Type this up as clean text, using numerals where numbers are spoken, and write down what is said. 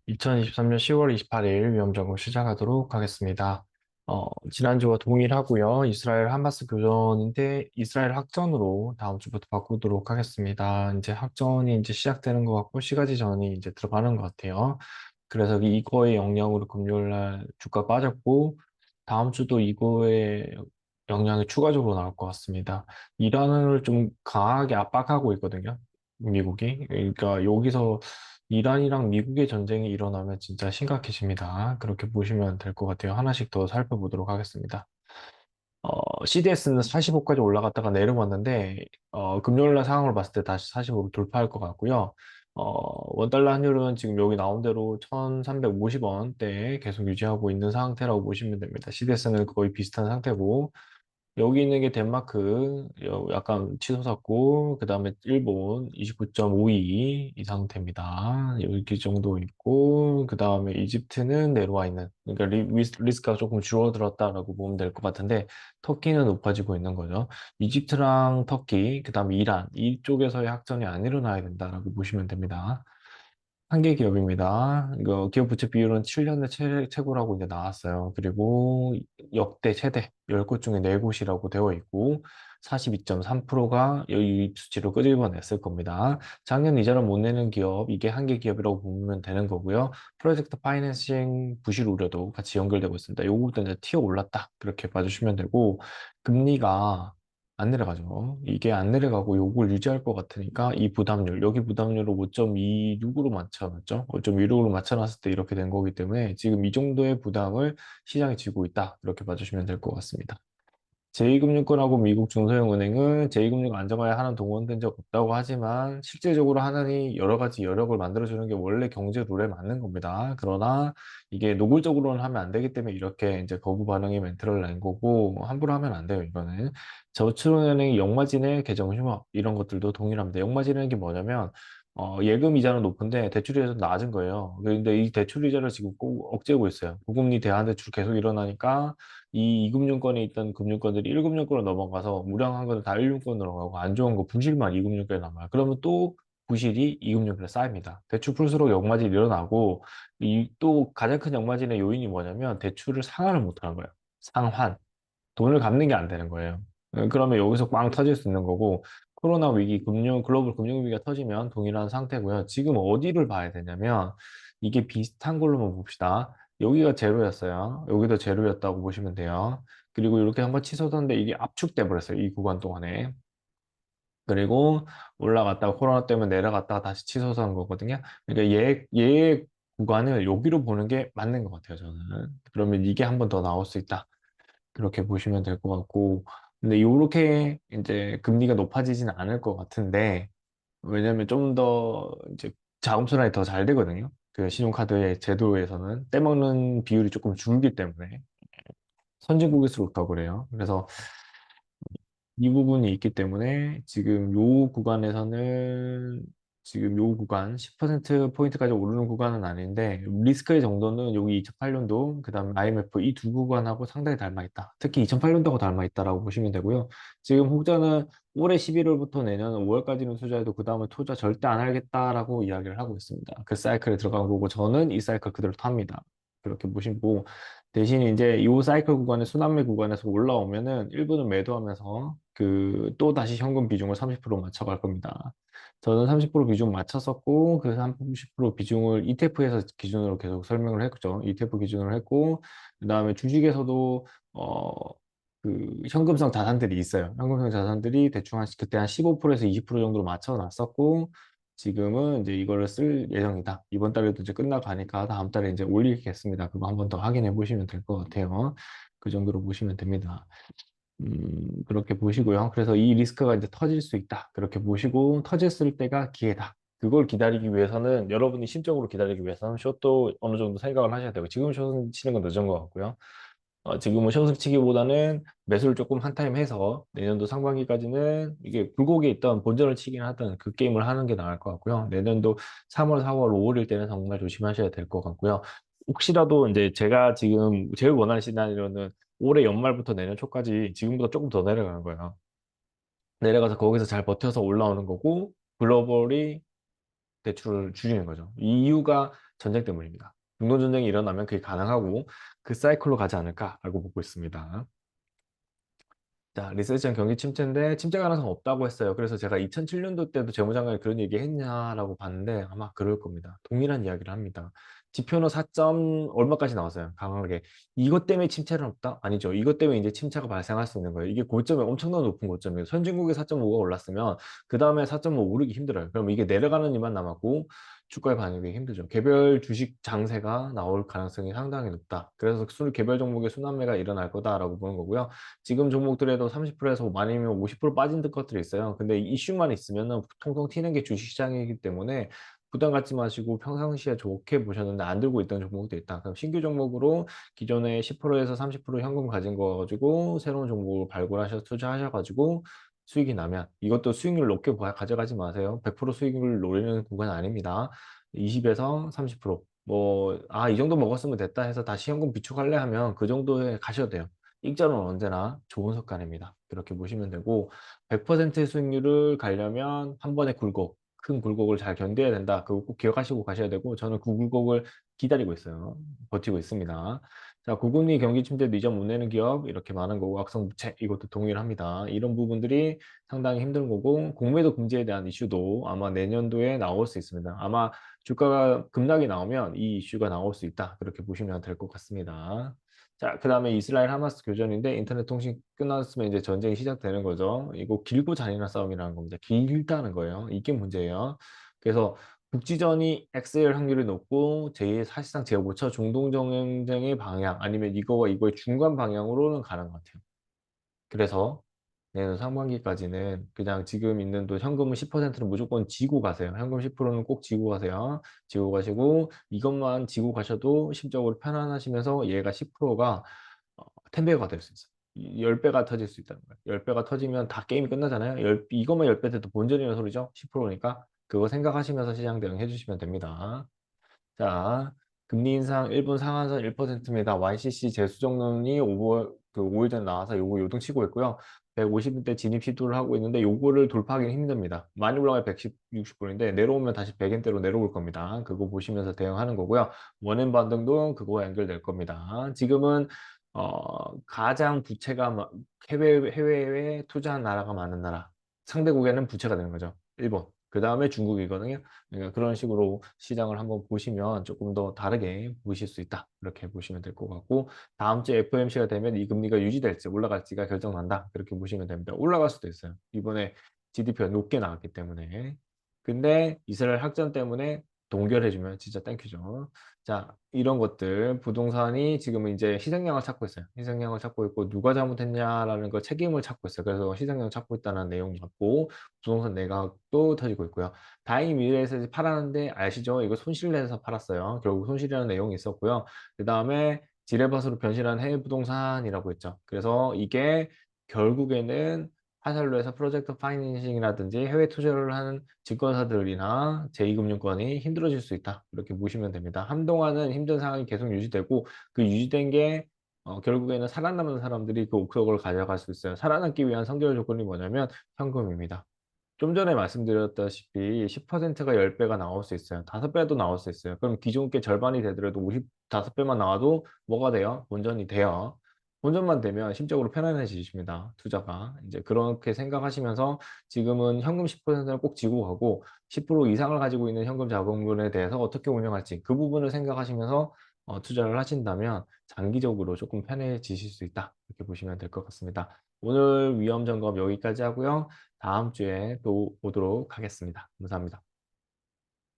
2023년 10월 28일 위험정보 시작하도록 하겠습니다. 지난주와 동일하고요. 이스라엘 하마스 교전인데 이스라엘 학전으로 다음 주부터 바꾸도록 하겠습니다. 이제 학전이 이제 시작되는 것 같고 시가지 전이 이제 들어가는 것 같아요. 그래서 이거의 영향으로 금요일 날 주가 빠졌고 다음 주도 이거의 영향이 추가적으로 나올 것 같습니다. 이란을 좀 강하게 압박하고 있거든요. 미국이. 그러니까 여기서 이란이랑 미국의 전쟁이 일어나면 진짜 심각해집니다. 그렇게 보시면 될 것 같아요. 하나씩 더 살펴보도록 하겠습니다. CDS는 45까지 올라갔다가 내려왔는데, 금요일 날 상황을 봤을 때 다시 45로 돌파할 것 같고요. 원달러 환율은 지금 여기 나온 대로 1350원대에 계속 유지하고 있는 상태라고 보시면 됩니다. CDS는 거의 비슷한 상태고, 여기 있는 게 덴마크 약간 치솟았고 그 다음에 일본 29.52 이 상태입니다. 여기 정도 있고 그 다음에 이집트는 내려와 있는 그러니까 리스크가 조금 줄어들었다라고 보면 될 것 같은데 터키는 높아지고 있는 거죠. 이집트랑 터키 그 다음에 이란 이쪽에서의 확전이 안 일어나야 된다라고 보시면 됩니다. 한 개 기업입니다. 이거 기업 부채 비율은 7년의 최고라고 이제 나왔어요. 그리고 역대 최대 10곳 중에 4곳이라고 되어 있고 42.3%가 이 수치로 끄집어냈을 겁니다. 작년 이자를 못 내는 기업, 이게 한 개 기업이라고 보면 되는 거고요. 프로젝트 파이낸싱 부실 우려도 같이 연결되고 있습니다. 요것도 이제 튀어 올랐다. 그렇게 봐주시면 되고 금리가 안 내려가죠. 이게 안 내려가고 요걸 유지할 것 같으니까 이 부담률, 여기 부담률을 5.26으로 맞춰놨죠. 5.16으로 맞춰놨을 때 이렇게 된 거기 때문에 지금 이 정도의 부담을 시장이 지고 있다. 이렇게 봐주시면 될 것 같습니다. 제2금융권하고 미국 중소형은행은 제2금융 안정화에 하는 동원된 적 없다고 하지만 실제적으로 하느니 여러 가지 여력을 만들어주는 게 원래 경제 룰에 맞는 겁니다. 그러나 이게 노골적으로는 하면 안 되기 때문에 이렇게 이제 거부 반응의 멘트를 낸 거고 함부로 하면 안 돼요, 이거는. 저축은행 역마진의 개정 휴업 이런 것들도 동일합니다. 역마진은 게 뭐냐면 예금 이자는 높은데 대출 이자는 낮은 거예요. 근데 이 대출 이자를 지금 꼭 억제고 있어요. 고금리 대환대출 계속 일어나니까 이 2금융권에 있던 금융권들이 1금융권으로 넘어가서 우량한 거는 다 1금융권으로 가고 안 좋은 거 부실만 2금융권에 남아요. 그러면 또 부실이 2금융권에 쌓입니다. 대출 풀수록 역마진이 일어나고 이 또 가장 큰 역마진의 요인이 뭐냐면 대출을 상환을 못 하는 거예요. 상환. 돈을 갚는 게 안 되는 거예요. 그러면 여기서 꽝 터질 수 있는 거고 코로나 위기, 글로벌 금융 위기가 터지면 동일한 상태고요. 지금 어디를 봐야 되냐면 이게 비슷한 걸로만 봅시다. 여기가 제로였어요. 여기도 제로였다고 보시면 돼요. 그리고 이렇게 한번 치솟았는데 이게 압축돼 버렸어요. 이 구간 동안에. 그리고 올라갔다가 코로나 때문에 내려갔다가 다시 치솟은 거거든요. 그러니까 얘 구간을 여기로 보는 게 맞는 것 같아요, 저는. 그러면 이게 한번 더 나올 수 있다. 그렇게 보시면 될 것 같고, 근데 요렇게 이제 금리가 높아지진 않을 것 같은데, 왜냐면 좀 더 이제 자금 순환이 더 잘 되거든요. 그 신용카드의 제도에서는 떼먹는 비율이 조금 줄기 때문에 선진국일수록 더 그래요. 그래서 이 부분이 있기 때문에 지금 요 구간에서는 지금 요 구간 10%포인트까지 오르는 구간은 아닌데 리스크의 정도는 여기 2008년도 그다음 IMF 이 두 구간하고 상당히 닮아 있다. 특히 2008년도하고 닮아 있다라고 보시면 되고요. 지금 혹자는 올해 11월부터 내년 5월까지는 투자해도 그다음에 투자 절대 안 하겠다라고 이야기를 하고 있습니다. 그 사이클에 들어간 거고 저는 이 사이클 그대로 탑니다. 그렇게 보시고 대신 이제 이 사이클 구간에 순환매 구간에서 올라오면은 일부는 매도하면서 그 또 다시 현금 비중을 30% 맞춰갈 겁니다. 저는 30% 비중 맞췄었고 그 30% 비중을 ETF에서 기준으로 계속 설명을 했죠. ETF 기준으로 했고 그다음에 주식에서도 그 현금성 자산들이 있어요. 현금성 자산들이 대충 한 그때 한 15%에서 20% 정도로 맞춰 놨었고 지금은 이제 이거를 쓸 예정이다. 이번 달에도 이제 끝나가니까 다음 달에 이제 올리겠습니다. 그거 한번 더 확인해 보시면 될 것 같아요. 그 정도로 보시면 됩니다. 그렇게 보시고요. 그래서 이 리스크가 이제 터질 수 있다. 그렇게 보시고 터졌을 때가 기회다. 그걸 기다리기 위해서는 여러분이 심적으로 기다리기 위해서는 숏도 어느 정도 생각을 하셔야 되고 지금 숏 치는 건 늦은 것 같고요. 지금은 숏을 치기보다는 매수를 조금 한 타임 해서 내년도 상반기까지는 이게 굴곡에 있던 본전을 치긴 하던 그 게임을 하는 게 나을 것 같고요. 내년도 3월, 4월, 5월일 때는 정말 조심하셔야 될 것 같고요. 혹시라도 이제 제가 지금 제일 원하는 시나리오는 올해 연말부터 내년 초까지 지금보다 조금 더 내려가는 거예요. 내려가서 거기서 잘 버텨서 올라오는 거고 글로벌이 대출을 줄이는 거죠. 이 이유가 전쟁 때문입니다. 중동전쟁이 일어나면 그게 가능하고 그 사이클로 가지 않을까라고 보고 있습니다. 자, 리세션 경기 침체인데 침체 가능성 없다고 했어요. 그래서 제가 2007년도 때도 재무장관이 그런 얘기 했냐라고 봤는데 아마 그럴 겁니다. 동일한 이야기를 합니다. 지표는 4점 얼마까지 나왔어요. 강하게. 이것 때문에 침체는 없다? 아니죠. 이것 때문에 이제 침체가 발생할 수 있는 거예요. 이게 고점이 엄청난 높은 고점이에요. 선진국이 4.5가 올랐으면 그 다음에 4.5 오르기 힘들어요. 그럼 이게 내려가는 일만 남았고 주가에 반영이 힘들죠. 개별 주식 장세가 나올 가능성이 상당히 높다. 그래서 개별 종목의 순환매가 일어날 거다라고 보는 거고요. 지금 종목들에도 30%에서 많이면 50% 빠진 것들이 있어요. 근데 이슈만 있으면은 통통 튀는 게 주식시장이기 때문에 부담 갖지 마시고 평상시에 좋게 보셨는데 안 들고 있던 종목도 있다. 그럼 신규 종목으로 기존에 10%에서 30% 현금 가진 거 가지고 새로운 종목을 발굴하셔서 투자하셔가지고 수익이 나면 이것도 수익률 높게 가져가지 마세요. 100% 수익률 노리는 구간은 아닙니다. 20에서 30%. 뭐, 아, 이 정도 먹었으면 됐다 해서 다시 현금 비축할래 하면 그 정도에 가셔도 돼요. 일자는 언제나 좋은 습관입니다. 그렇게 보시면 되고 100% 수익률을 가려면 한 번의 굴곡, 큰 굴곡을 잘 견뎌야 된다. 그거 꼭 기억하시고 가셔야 되고 저는 그 굴곡을 기다리고 있어요. 버티고 있습니다. 자, 고금리 경기 침체도 이자 못 내는 기업 이렇게 많은 거고 악성부채 이것도 동일합니다. 이런 부분들이 상당히 힘든 거고 공매도 금지에 대한 이슈도 아마 내년도에 나올 수 있습니다. 아마 주가가 급락이 나오면 이 이슈가 나올 수 있다. 그렇게 보시면 될 것 같습니다. 자, 그 다음에 이스라엘 하마스 교전인데 인터넷 통신 끝났으면 이제 전쟁이 시작되는 거죠. 이거 길고 잔인한 싸움이라는 겁니다. 길다는 거예요. 이게 문제예요. 그래서 국지전이 X일 확률이 높고 사실상 제5차 중동 전쟁의 방향 아니면 이거와 이거의 중간 방향으로는 가는 것 같아요. 그래서 내년 상반기까지는 그냥 지금 있는 돈 현금은 10%는 무조건 지고 가세요. 현금 10%는 꼭 지고 가세요. 지고 가시고 이것만 지고 가셔도 심적으로 편안하시면서 얘가 10%가 10배가 될 수 있어요. 10배가 터질 수 있다는 거예요. 10배가 터지면 다 게임이 끝나잖아요. 이것만 10배 돼도 본전이라는 소리죠. 10%니까 그거 생각하시면서 시장 대응해 주시면 됩니다. 자, 금리 인상 일본 상한선 1%입니다. YCC 재수정론이 5일 전에 나와서 요거 요동치고 있고요. 150대 진입 시도를 하고 있는데 요거를 돌파하기는 힘듭니다. 많이 올라가면 160불인데 내려오면 다시 100엔대로 내려올 겁니다. 그거 보시면서 대응하는 거고요. 원엔 반등도 그거와 연결될 겁니다. 지금은 가장 해외에 투자한 나라가 많은 나라. 상대국에는 부채가 되는 거죠. 일본. 그 다음에 중국이거든요. 그러니까 그런 식으로 시장을 한번 보시면 조금 더 다르게 보실 수 있다. 이렇게 보시면 될 것 같고 다음 주에 FOMC가 되면 이 금리가 유지될지 올라갈지가 결정난다. 그렇게 보시면 됩니다. 올라갈 수도 있어요. 이번에 GDP가 높게 나왔기 때문에. 근데 이스라엘 확전 때문에 동결해주면 진짜 땡큐죠. 자, 이런 것들 부동산이 지금은 이제 희생양을 찾고 있어요. 희생양을 찾고 있고 누가 잘못했냐라는 거 책임을 찾고 있어요. 그래서 희생양 찾고 있다는 내용 같고 부동산 내각도 터지고 있고요. 다행히 미래에셋이 팔았는데 아시죠? 이거 손실내서 팔았어요. 결국 손실이라는 내용이 있었고요. 그 다음에 지레밭으로 변신한 해외 부동산이라고 했죠. 그래서 이게 결국에는 화살로 해서 프로젝트 파이낸싱이라든지 해외 투자를 하는 증권사들이나 제2금융권이 힘들어질 수 있다. 이렇게 보시면 됩니다. 한동안은 힘든 상황이 계속 유지되고 그 유지된 게 결국에는 살아남은 사람들이 그 옥석을 가져갈 수 있어요. 살아남기 위한 선결 조건이 뭐냐면 현금입니다. 좀 전에 말씀드렸다시피 10%가 10배가 나올 수 있어요. 5배도 나올 수 있어요. 그럼 기존 게 절반이 되더라도 55배만 나와도 뭐가 돼요? 본전이 돼요. 본전만 되면 심적으로 편안해지십니다. 투자가. 이제 그렇게 생각하시면서 지금은 현금 10%는 꼭 지고 가고 10% 이상을 가지고 있는 현금 자금분에 대해서 어떻게 운영할지 그 부분을 생각하시면서 투자를 하신다면 장기적으로 조금 편해지실 수 있다. 이렇게 보시면 될 것 같습니다. 오늘 위험 점검 여기까지 하고요. 다음 주에 또 오도록 하겠습니다. 감사합니다.